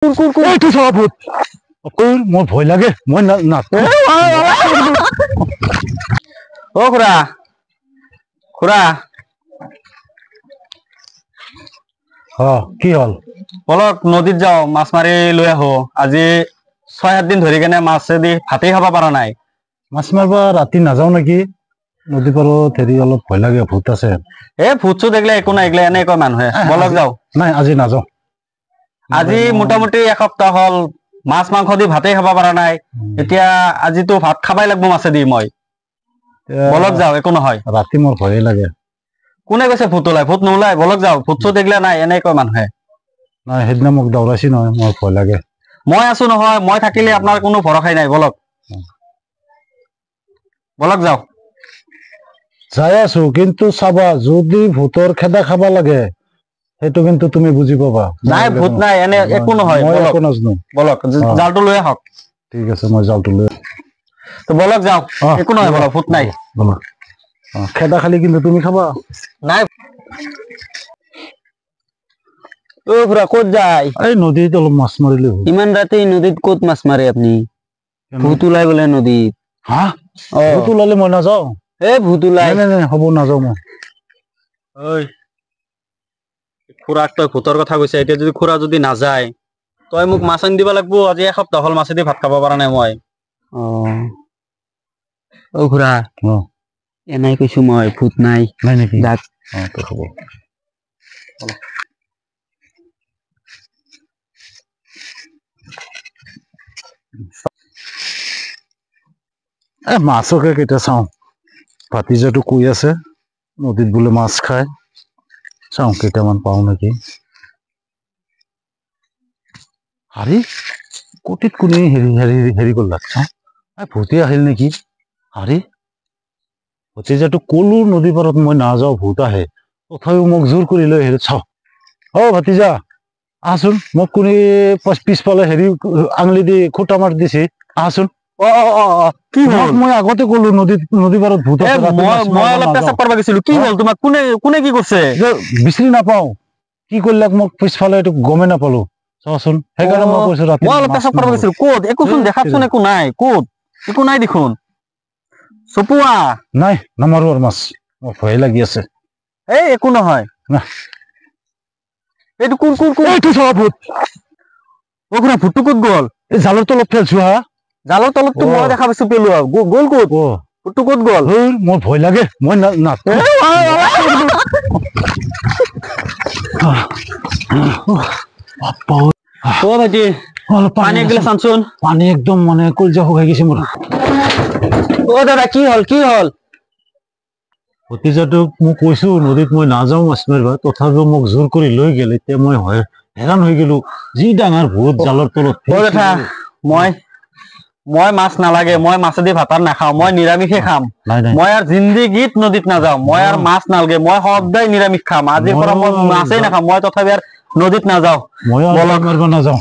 এইটো চাবা ভূত মোৰ ভয় লাগে মই ও খুৰা খুৰা কি হল বলক নদীত যাও মাছ মাৰি লৈ আহো আজি 6-7 দিন ধৰি কেনে মাছেদি ভাতেই খাব পৰা নাই মাছ মাৰবা ৰাতি নাযাও নেকি নদী পাৰত হেৰি অলপ ভয় লাগে ভূত আছে ভূত চুত এগলা একো নাই এগলা এনে কয় মানুহে বলক যাও নাই আজি নাযাও আজি মোটামুটি এসপ্তাহ হল মাছ মাংস দি ভাতেই খাব পৰা নাই এতিয়া আজিতো ভাত খাবাই লাগব মাছেদি মই বলক যাও একো নহয় ৰাতি মোৰ ভয় লাগে কোনে কৈছে ভূত ওলাই ভূত নোলাই বলক যাও ভূত চুত এগলা নাই এনে কয় মানুহে নাই সেইদিনা মোক দৌৰাইছি নহয় মোৰ ভয় লাগে মই আছো নহয় মই থাকিলে আপোনাৰ কোনো ভৰসাই নাই বলক বলক যাও যাই আছো কিন্তু চাবা যদি ভূতৰ খেদা খাবা লাগে সেইটো কিন্তু তুমি বুজি পাবা নাই ভূত নাই এনে একো নহয় মই একো নাজনো বলক জালটো লৈ আহক ঠিক আছে মই জালটো লৈ তো বলক যাও একো নহয় বলক ভূত নাই খেদা খালি কিন্তু তুমি খাবা নাই ও খুৰা ক'ত যায় এই নদীত অলপ মাছ মাৰিলে ইমান ৰাতি নদীত ক'ত মাছ মাৰে আপনি ভূত ওলাই বোলে নদীত হা ভূত ওলালে মই নাযাও ভূত ওলাই নাই হ'ব নাযাও মই ঐ খুৰাক তই ভূতৰ কথা কৈছে এতিয়া যদি খুৰা যদি নাযায় তই মোক মাছ আনি দিব লাগব আজি এসপ্তাহ হল মাছেদি ভাত খাব পৰা নাই মই ও খুৰা এনাই কৈছো মই ভূত নাই নাই নেকি যাক তো হ'ব মাছকে কেইটা চাওঁ ভাতিজাটো কৈ আছে নদীত বোলে মাছ খায় চাওঁ কেইটামান পাওঁ নেকি হাৰি কটিত কোনে হেৰি কৰিলা চাওঁ ভূতে আহিল নেকি হাৰি ভতিজাটো কলো নদী পাৰত মই নাযাওঁ ভূত আহে তথাপিও মোক জোৰ কৰি লৈ হেৰি চাওঁ ভাতিজা আহচোন মোক কোনে পিছফালে হেৰি আঙুলি দি খুটা মাৰি দিছে আহচোন কি হল মই আগতে কলো নদী পাৰত ভূত মই অলপ পেচাব কৰিব গৈছিলো কি হল তোমাক কোনে কি কৰিছে বিচাৰি নাপাওঁ কি কৰিলে মোক পিছফালে এইটো গমে নাপালো চাওচোন সেইকাৰণে মই কৈছো ৰাতি মই অলপ পেচাব কৰিব গৈছিলো ক'ত একোচোন দেখাচোন একো নাই ক'ত একো নাই দেখোন চপুৱা নাই নামাৰো আৰু মাছ মোৰ ভয় লাগি আছে একো নহয় এইটো কোন এইটো চাবা ভূত খুৰা ভূতটো ক'ত গ'ল এই জালৰ তলত ফেলছো হা জালৰ তলততো মই দেখা পাইছো পেলোৱা গ'ল ক'ত ভূতটো ক'ত গ'ল মোৰ ভয় লাগে মই ভাইটি পানী এগিলাচ আনচোন পানী একদম মানে কলজা শুকাই গৈছে মোৰ দাদা কি হল ভতিজাটোক মই কৈছো নদীত মই নাযাওঁ মাছ মাৰিবা তথাপিও মোক জোৰ কৰি লৈ গেল এতিয়া মই হেৰান হৈ গেলো যি ডাঙৰ ভূত জালৰ তলত মই মাছ নালাগে মই মাছেদি ভাত নাখাওঁ মই নিৰামিষে খাম মই আৰু জিন্দিগীত নদীত নাযাওঁ মই আৰু মাছ নালাগে মই সদায় নিৰামিষ খাম আজিৰ পৰা মই মাছেই নাখাম মই তথাপি আৰু নদীত নাযাওঁ মই মাৰিব নাযাওঁ